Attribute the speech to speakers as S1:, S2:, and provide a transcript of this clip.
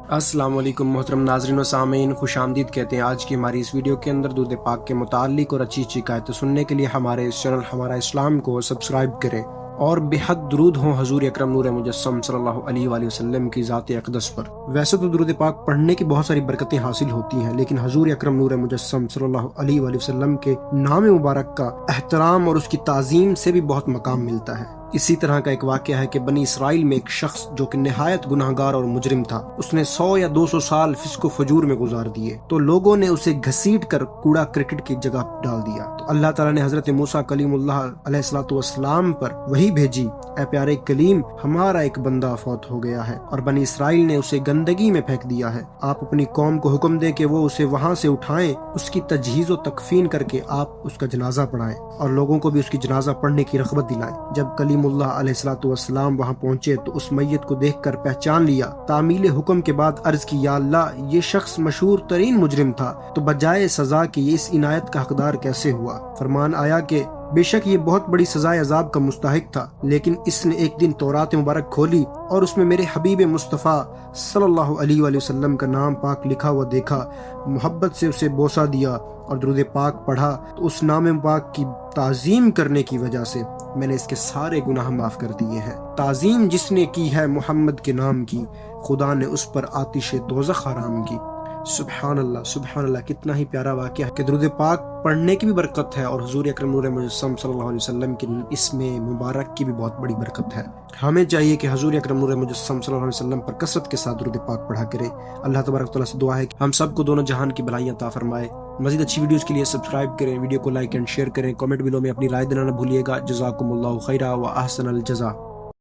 S1: السلام علیکم محترم ناظرین و سامعین، خوش آمدید کہتے ہیں آج کی ہماری اس ویڈیو کے اندر درود پاک کے متعلق اور اچھی اچھی آیتیں سننے کے لیے ہمارے اس چینل ہمارا اسلام کو سبسکرائب کریں اور بے حد درود ہوں حضور اکرم نور مجسم صلی اللہ علیہ وآلہ وسلم کی ذات اقدس پر۔ ویسے تو درود پاک پڑھنے کی بہت ساری برکتیں حاصل ہوتی ہیں، لیکن حضور اکرم نور مجسم صلی اللہ علیہ وآلہ وسلم کے نام مبارک کا احترام اور اس کی تعظیم سے بھی بہت مقام ملتا ہے۔ اسی طرح کا ایک واقعہ ہے کہ بنی اسرائیل میں ایک شخص جو کہ نہایت گناہگار اور مجرم تھا، اس نے 100 یا 200 سال فسق و فجور میں گزار دیے، تو لوگوں نے اسے گھسیٹ کر کوڑا کرکٹ کی جگہ ڈال دیا۔ تو اللہ تعالیٰ نے حضرت موسیٰ کلیم اللہ علیہ الصلوۃ والسلام پر وحی بھیجی، اے پیارے کلیم، ہمارا ایک بندہ فوت ہو گیا ہے اور بنی اسرائیل نے اسے گندگی میں پھینک دیا ہے، آپ اپنی قوم کو حکم دے کہ وہ اسے وہاں سے اٹھائیں، اس کی تجہیز و تکفین کر کے آپ اس کا جنازہ پڑھائیں اور لوگوں کو بھی اس کی جنازہ پڑھنے کی رغبت دلائیں۔ جب کلیم اللہ علیہ الصلوۃ والسلام وہاں پہنچے تو اس میت کو دیکھ کر پہچان لیا، تعمیل حکم کے بعد عرض کی، یا اللہ، یہ شخص مشہور ترین مجرم تھا، تو بجائے سزا کہ یہ اس عنایت کا حقدار کیسے ہوا؟ فرمان آیا کہ بے شک یہ بہت بڑی سزائے عذاب کا مستحق تھا، لیکن اس نے ایک دن تورات مبارک کھولی اور اس میں میرے حبیب مصطفیٰ صلی اللہ علیہ وآلہ وسلم کا نام پاک لکھا ہوا دیکھا، محبت سے اسے بوسہ دیا اور درود پاک پڑھا، تو اس نام پاک کی تعظیم کرنے کی وجہ سے میں نے اس کے سارے گناہ معاف کر دیے ہیں۔ تعظیم جس نے کی ہے محمد کے نام کی، خدا نے اس پر آتش دوزخ حرام کی۔ سبحان اللہ، سبحان اللہ، کتنا ہی پیارا واقعہ ہے کہ درود پاک پڑھنے کی بھی برکت ہے اور حضور اکرم نور مجسم صلی اللہ علیہ وسلم کے اسم مبارک کی بھی بہت بڑی برکت ہے۔ ہمیں چاہیے کہ حضور اکرم نور مجسم صلی اللہ علیہ وسلم پر کثرت کے ساتھ درود پاک پڑھا کریں۔ اللہ تبارک تعالیٰ سے دعا ہے کہ ہم سب کو دونوں جہان کی بھلائیاں عطا فرمائے۔ مزید اچھی ویڈیوز کے لیے سبسکرائب کریں، ویڈیو کو لائک اینڈ شیئر کریں، کمنٹ بلو میں اپنی رائے دینا نہ بھولیے گا۔ جزاکم اللہ خیرا و احسن الجزا۔